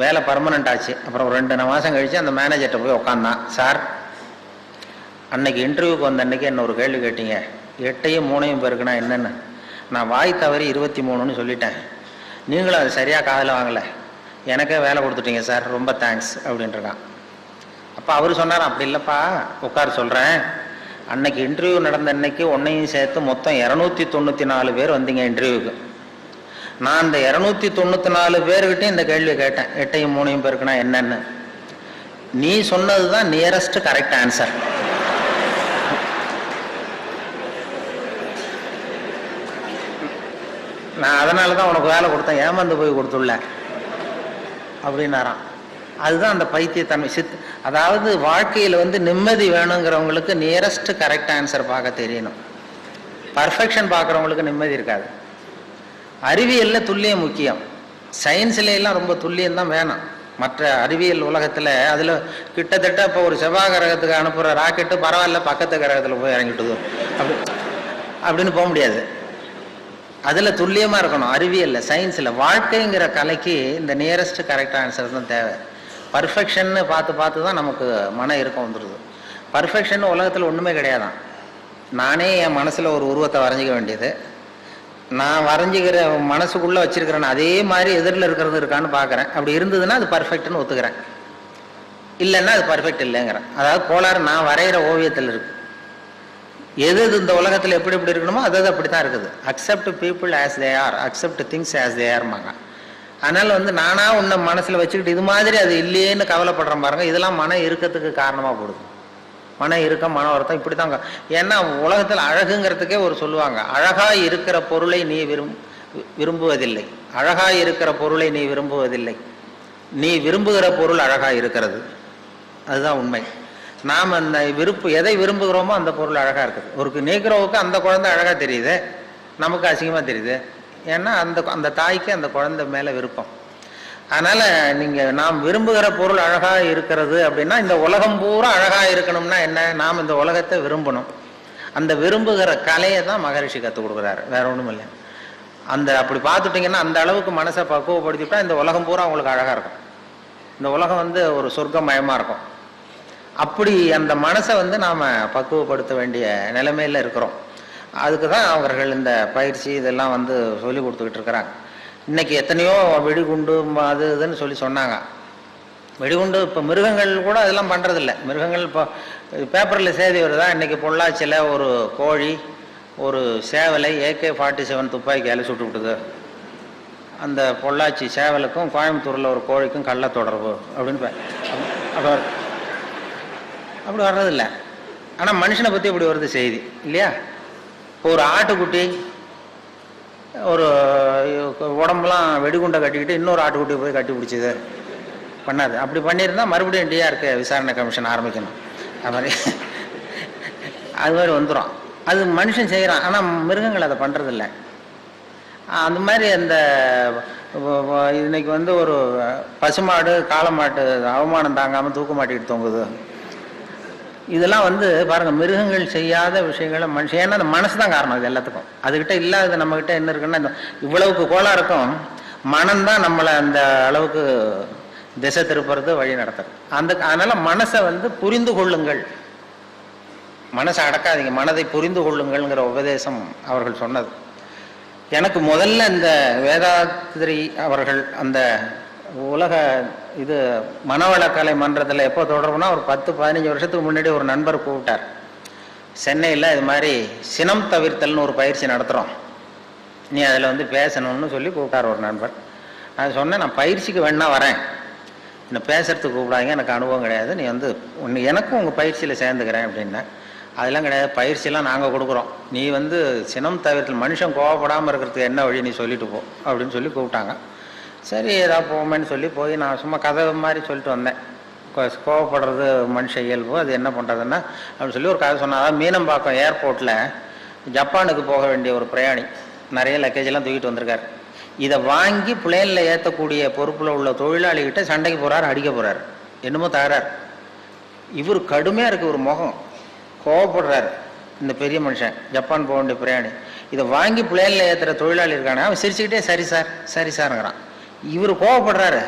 Speaker 1: வேலை பர்மனெண்ட் ஆச்சு. அப்புறம் 2 மாதம் கழித்து அந்த மேனேஜர்கிட்ட போய் உட்காந்தான். சார், அன்னைக்கு இன்டர்வியூக்கு வந்த அன்னைக்கு என்ன ஒரு கேள்வி கேட்டீங்க, 8 3 பேருக்குன்னா என்னென்னு, நான் வாய் தவறி 23ன்னு சொல்லிட்டேன், நீங்களும் அது சரியாக காதில் வாங்கலை, எனக்கே வேலை கொடுத்துட்டீங்க சார், ரொம்ப தேங்க்ஸ் அப்படின்ட்டுருக்கான். அப்போ அவர் சொன்னார், அப்படி இல்லைப்பா உட்கார சொல்கிறேன், அன்னைக்கு இன்டர்வியூ நடந்த அன்னைக்கு உன்னையும் சேர்த்து மொத்தம் 294 பேர் வந்தீங்க இன்டர்வியூக்கு. நான் அந்த 294 பேர்கிட்டையும் இந்த கேள்வி கேட்டேன், 8 3 பேருக்குன்னா என்னன்னு. நீ சொன்னது தான் நியரஸ்ட் கரெக்ட் ஆன்சர். நான் அதனால தான் உனக்கு வேலை கொடுத்தேன், ஏமாந்து போய் கொடுத்துள்ள அப்படின்னாராம். அதுதான் அந்த பைத்தியத்தன்மை. அதாவது வாழ்க்கையில் நிம்மதி வேணுங்கிறவங்களுக்கு நியரஸ்ட் கரெக்ட் ஆன்சர் பார்க்க தெரியணும். பர்ஃபெக்ஷன் பார்க்குறவங்களுக்கு நிம்மதி இருக்காது. அறிவியலில் துல்லியம் முக்கியம், சயின்ஸ்ல எல்லாம் ரொம்ப துல்லியம் தான் வேணும். மற்ற அறிவியல் உலகத்தில் அதில் கிட்டத்தட்ட இப்போ ஒரு செவ்வாய் கிரகத்துக்கு அனுப்புகிற ராக்கெட்டு பரவாயில்ல பக்கத்து கிரகத்தில் போய் இறங்கிட்டுது அப்படின்னு போக முடியாது. அதில் துல்லியமாக இருக்கணும். அறிவியலில் சயின்ஸில் வாழ்க்கைங்கிற கலைக்கு இந்த நியரஸ்ட் கரெக்ட் ஆன்சர் தான் தேவை. பர்ஃபெக்ஷன்னு பார்த்து தான் நமக்கு மன இறுக்கம் வந்துடுது. பர்ஃபெக்ஷன் உலகத்தில் ஒன்றுமே கிடையாதான். நானே என் மனசில் ஒரு உருவத்தை வரைஞ்சிக்க வேண்டியது, நான் வரைஞ்சிக்கிற மனசுக்குள்ளே வச்சிருக்கிறேன் அதே மாதிரி எதிரில் இருக்கிறது இருக்கான்னு பார்க்குறேன். அப்படி இருந்ததுன்னா அது பர்ஃபெக்ட்னு ஒத்துக்கிறேன், இல்லைன்னா அது பர்ஃபெக்ட் இல்லைங்கிறேன். அதாவது கோளாறு நான் வரைகிற ஓவியத்தில் இருக்கு. எது இந்த உலகத்தில் எப்படி எப்படி இருக்கணுமோ அது அப்படி தான் இருக்குது. Accept people as they are, accept things as they ஆர்மாங்க. அதனால் நானாக உன்னை மனசில் வச்சுக்கிட்டு இது மாதிரி அது இல்லையேன்னு கவலைப்படுறேன் பாருங்க, இதெல்லாம் மன இறுக்கத்துக்கு காரணமாக போடுது. மன இறுக்கம், மன வருத்தம் இப்படி தாங்க. ஏன்னா உலகத்தில் அழகுங்கிறதுக்கே ஒரு சொல்லுவாங்க, அழகாய் இருக்கிற பொருளை நீ விரும்புவதில்லை, அழகாய் இருக்கிற பொருளை நீ விரும்புவதில்லை, நீ விரும்புகிற பொருள் அழகாய் இருக்கிறது. அதுதான் உண்மை. நாம் அந்த எதை விரும்புகிறோமோ அந்த பொருள் அழகாக இருக்குது. ஒரு நேக்ரோவுக்கு அந்த குழந்தை அழகாக தெரியுது, நமக்கு அசிங்கமாக தெரியுது. ஏன்னா அந்த தாய்க்கு அந்த குழந்தை மேலே விருப்பம். அதனால் நாம் விரும்புகிற பொருள் அழகாக இருக்கிறது அப்படின்னா, இந்த உலகம் பூரா அழகாக இருக்கணும்னா என்ன, நாம் இந்த உலகத்தை விரும்பணும். அந்த விரும்புகிற கலையை தான் மகரிஷி கற்றுக் கொடுக்குறாரு, வேற ஒன்றும் இல்லை. அப்படி பார்த்துட்டிங்கன்னா அந்த அளவுக்கு மனசை பக்குவப்படுத்திவிட்டா இந்த உலகம் பூரா அவங்களுக்கு அழகாக இருக்கும். இந்த உலகம் ஒரு சொர்க்கமயமாக இருக்கும். அப்படி அந்த மனசை நாம் பக்குவப்படுத்த வேண்டிய நிலைமையில் இருக்கிறோம். அதுக்கு தான் அவர்கள் இந்த பயிற்சி இதெல்லாம் சொல்லி கொடுத்துக்கிட்டு இருக்கிறாங்க. இன்னைக்கு எத்தனையோ வெடிகுண்டு அது இதுன்னு சொன்னாங்க. வெடிகுண்டு இப்போ மிருகங்கள் கூட அதெல்லாம் பண்ணுறதில்ல. மிருகங்கள் இப்போ பேப்பரில் செய்தி வருதா, இன்னைக்கு பொள்ளாச்சியில் ஒரு கோழி ஒரு சேவலை AK-47 துப்பாக்கியால் சுட்டு விட்டுது. அந்த பொள்ளாச்சி சேவலுக்கும் கோயம்புத்தூரில் ஒரு கோழிக்கும் கள்ள தொடர்பு அப்படின்னு அப்படி வர்றதில்ல. ஆனால் மனுஷனை பற்றி இப்படி வருது செய்தி இல்லையா. ஒரு ஆட்டுக்குட்டி ஒரு உடம்புலாம் வெடிகுண்டை கட்டிக்கிட்டு இன்னொரு ஆட்டுக்குட்டியை போய் கட்டி பிடிச்சிது பண்ணாது. அப்படி பண்ணியிருந்தா மறுபடியும் டிஆர்கே விசாரணை கமிஷன் ஆரம்பிக்கணும். அது மாதிரி வந்துடும். அது மனுஷன் செய்கிறான், ஆனால் மிருகங்கள் அதை பண்ணுறதில்ல. அந்த மாதிரி அந்த இன்னைக்கு ஒரு பசுமாடு காளமாட்டு அவமானம் தாங்காமல் தூக்க மாட்டிக்கிட்டு தொங்குது. இதெல்லாம் பாருங்க, மிருகங்கள் செய்யாத விஷயங்களை மனுஷன், ஏன்னா அந்த மனசு தான் காரணம் இது எல்லாத்துக்கும். அதுகிட்ட இல்லாத நம்மகிட்ட என்ன இருக்குன்னா, இவ்வளவுக்கு கோளாறுக்கும் மனம்தான் நம்மளை அந்த அளவுக்கு திசை திருப்புறது, வழி நடத்துறது. அதனால மனசை புரிந்து கொள்ளுங்கள், மனசை அடக்காதீங்க, மனதை புரிந்து கொள்ளுங்கள்ங்கிற உபதேசம் அவர்கள் சொன்னது. எனக்கு முதல்ல இந்த வேதாத்திரி அவர்கள் அந்த உலக மனவளக்கலை மன்றத்தில் எப்போ தொடர்புனா ஒரு 10-15 வருஷத்துக்கு முன்னாடி ஒரு நண்பர் கூப்பிட்டார். சென்னையில் இது மாதிரி சினம் தவிர்த்தல்னு ஒரு பயிற்சி நடத்துகிறோம், நீ அதில் பேசணும்னு சொல்லி கூப்பிட்டார் ஒரு நண்பர். நான் சொன்னேன், நான் பயிற்சிக்கு வேணா வரேன், என்னை பேசுறதுக்கு கூப்பிடாங்க, எனக்கு அனுபவம் கிடையாது, நீ எனக்கும் உங்கள் பயிற்சியில் சேர்ந்துக்கிறேன் அப்படின்னேன். அதெல்லாம் கிடையாது, பயிற்சியெல்லாம் நாங்கள் கொடுக்குறோம், நீ சினம் தவிர்த்தல், மனுஷன் கோவப்படாமல் இருக்கிறதுக்கு என்ன வழி நீ சொல்லிட்டு போ அப்படின்னு சொல்லி கூப்பிட்டாங்க. சரி ஏதாவது போவோமேன்னு சொல்லி போய் நான் சும்மா கதை மாதிரி சொல்லிட்டு வந்தேன். கோவப்படுறது மனுஷ இயல்பு, அது என்ன பண்ணுறதுன்னா அப்படின்னு சொல்லி ஒரு கதை சொன்னேன். அதாவது மீனம்பாக்கம் ஏர்போர்ட்டில் ஜப்பானுக்கு போக வேண்டிய ஒரு பிரயாணி நிறைய லக்கேஜெல்லாம் தூக்கிட்டு வந்திருக்காரு. இதை வாங்கி பிளேனில் ஏற்றக்கூடிய பொறுப்பில் உள்ள தொழிலாளிகிட்ட சண்டைக்கு போகிறாரு, அடிக்க போகிறாரு, என்னமோ தகராறு. இவர் கடுமையாக இருக்குது ஒரு முகம், கோவப்படுறாரு. இந்த பெரிய மனுஷன் ஜப்பான் போக வேண்டிய பிரயாணி இதை வாங்கி பிளேனில் ஏற்றுற தொழிலாளி இருக்கானே, அவன் சிரிச்சுக்கிட்டே சரி சார் சரி சாருங்கிறான். இவர் கோவப்படுறாரு,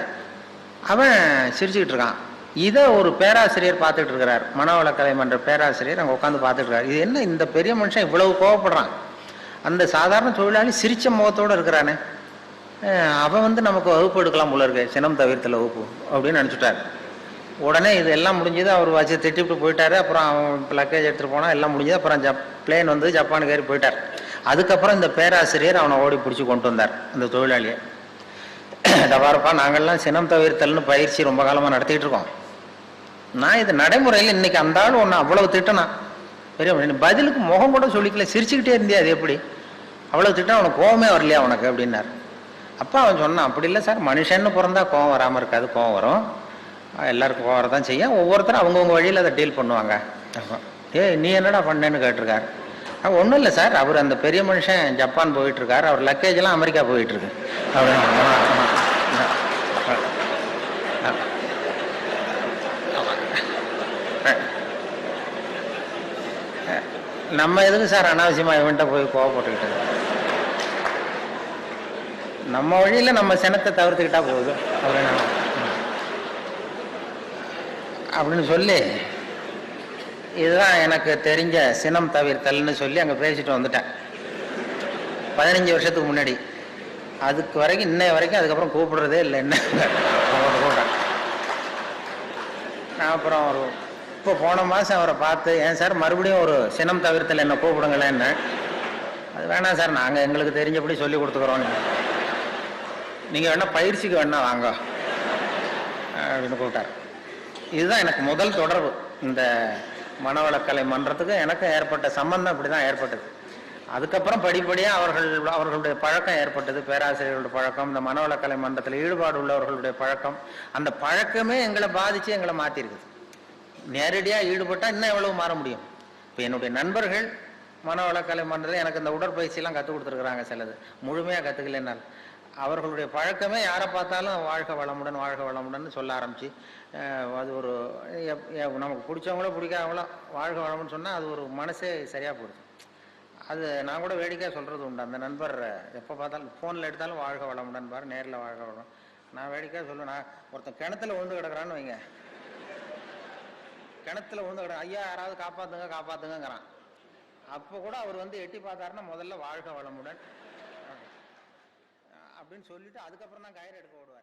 Speaker 1: அவன் சிரிச்சுக்கிட்டு இருக்கான். இதை ஒரு பேராசிரியர் பார்த்துட்டு இருக்கிறார், மனவளக்கலை மன்ற பேராசிரியர் அங்கே உட்காந்து பார்த்துட்டு இருக்காரு. இது என்ன இந்த பெரிய மனுஷன் இவ்வளவு கோவப்படுறான், அந்த சாதாரண தொழிலாளி சிரிச்ச முகத்தோடு இருக்கிறானே, அவன் நமக்கு வகுப்பு எடுக்கலாம் போல இருக்கு, சினம் தவிர்த்தல் வகுப்பு அப்படின்னு நினச்சிட்டார். உடனே இது எல்லாம் முடிஞ்சது, அவர் வச்சு திட்டிவிட்டு போயிட்டாரு. அப்புறம் அவன் லக்கேஜ் எடுத்துகிட்டு போனால் எல்லாம் முடிஞ்சது. அப்புறம் பிளேன் ஜப்பானுக்கு ஏறி போயிட்டார். அதுக்கப்புறம் இந்த பேராசிரியர் அவனை ஓடி பிடிச்சி கொண்டு வந்தார் அந்த தொழிலாளியை. தவாரப்பா, நாங்கள்லாம் சினம் தவிர்த்தல்னு பயிற்சி ரொம்ப காலமாக நடத்திட்டு இருக்கோம், நான் இது நடைமுறையில் இன்னைக்கு அந்த ஆள் ஒன்று அவ்வளவு திட்டனா பெரிய பதிலுக்கு முகம் கூட சொல்லிக்கல, சிரிச்சுக்கிட்டே இருந்தியா, அது எப்படி அவ்வளவு திட்டம், அவனுக்கு கோவமே வரலையா உனக்கு அப்படின்னார். அப்பா அவன் சொன்னான், அப்படி இல்லை சார், மனுஷன்னு பிறந்தா கோவம் வராமல் இருக்காது, கோவம் வரும், எல்லாருக்கும் கோவம் வரதான் செய்யும், ஒவ்வொருத்தரும் அவங்கவுங்க வழியில் அதை டீல் பண்ணுவாங்க. நீ என்னடா பண்ணேன்னு கேட்டிருக்காரு. ஒன்றும் இல்லை சார், அவர் அந்த பெரிய மனுஷன் ஜப்பான் போயிட்டு இருக்காரு, அவர் லக்கேஜெல்லாம் அமெரிக்கா போயிட்டு இருக்கு அப்படின்னு. நம்ம எதுக்கு சார் அனாவசியமா இவன்ட்ட போய் கோவப்பட்டுக்கிட்டது, நம்ம வழியில் நம்ம சினத்தை தவிர்த்துக்கிட்டா போகுது அப்படின்னு சொல்லி, இதுதான் எனக்கு தெரிஞ்ச சினம் தவிர்த்தல்னு சொல்லி அங்கே பேசிட்டு வந்துட்டேன் 15 வருஷத்துக்கு முன்னாடி. அதுக்கு வரைக்கும் இன்னைய வரைக்கும் அதுக்கப்புறம் கூப்பிடுறதே இல்லை என்ன கூப்பிட்டேன். நான் அப்புறம் இப்போ போன மாதம் அவரை பார்த்து, ஏன் சார் மறுபடியும் ஒரு சினம் தவிர்த்தல் என்ன கூப்பிடுங்களேன்னு. அது வேணாம் சார், நாங்கள் எங்களுக்கு தெரிஞ்சபடி சொல்லி கொடுத்துக்குறோம், நீங்கள் வேணா பயிற்சிக்கு வேணா வாங்க அப்படின்னு கூப்பிட்டார். இதுதான் எனக்கு முதல் தொடர்பு இந்த மனவளக்கலை மன்றத்துக்கு எனக்கு ஏற்பட்ட சம்பந்தம் இப்படி தான் ஏற்பட்டது. அதுக்கப்புறம் படிப்படியாக அவர்களுடைய பழக்கம் ஏற்பட்டது, பேராசிரியர்களுடைய பழக்கம், இந்த மனவளக்கலை மன்றத்தில் ஈடுபாடு உள்ளவர்களுடைய பழக்கம். அந்த பழக்கமே எங்களை பாதித்து எங்களை மாற்றிருக்குது. நேரடியாக ஈடுபட்டால் இன்னும் எவ்வளவு மாற முடியும். இப்போ என்னுடைய நண்பர்கள் மனவளக்கலை மன்றத்தில் எனக்கு இந்த உடற்பயிற்சியெல்லாம் கற்றுக் கொடுத்துருக்குறாங்க, சிலது முழுமையாக கற்றுக்கலைனால். அவர்களுடைய பழக்கமே யாரை பார்த்தாலும் வாழ்க வளமுடன் வாழ்க வளமுடன் சொல்ல ஆரம்பிச்சு, அது ஒரு நமக்கு பிடிச்சவங்களோ பிடிக்காதவங்களோ வாழ்க வளமுன்னு சொன்னால் அது ஒரு மனசே சரியாக போடுது. அது நான் கூட வேடிக்கையாக சொல்கிறது உண்டு. அந்த நண்பர் எப்போ பார்த்தாலும் ஃபோனில் எடுத்தாலும் வாழ்க வளமுடன் பாரு, நேரில் வாழ்க வளம். நான் வேடிக்கையாக சொல்லுவேன், நான் ஒருத்தன் கிணத்துல விழுந்து கிடக்குறான்னு வைங்க, கிணத்துல விழுந்து கிடக்குறான், ஐயா யாராவது காப்பாற்றுங்க காப்பாற்றுங்கிறான். அப்போ கூட அவர் எட்டி பார்த்தாருன்னா முதல்ல வாழ்க வளமுடன் அப்படின்னு சொல்லிட்டு அதுக்கப்புறம் தான் கயிறு எடுக்க விடுவார்.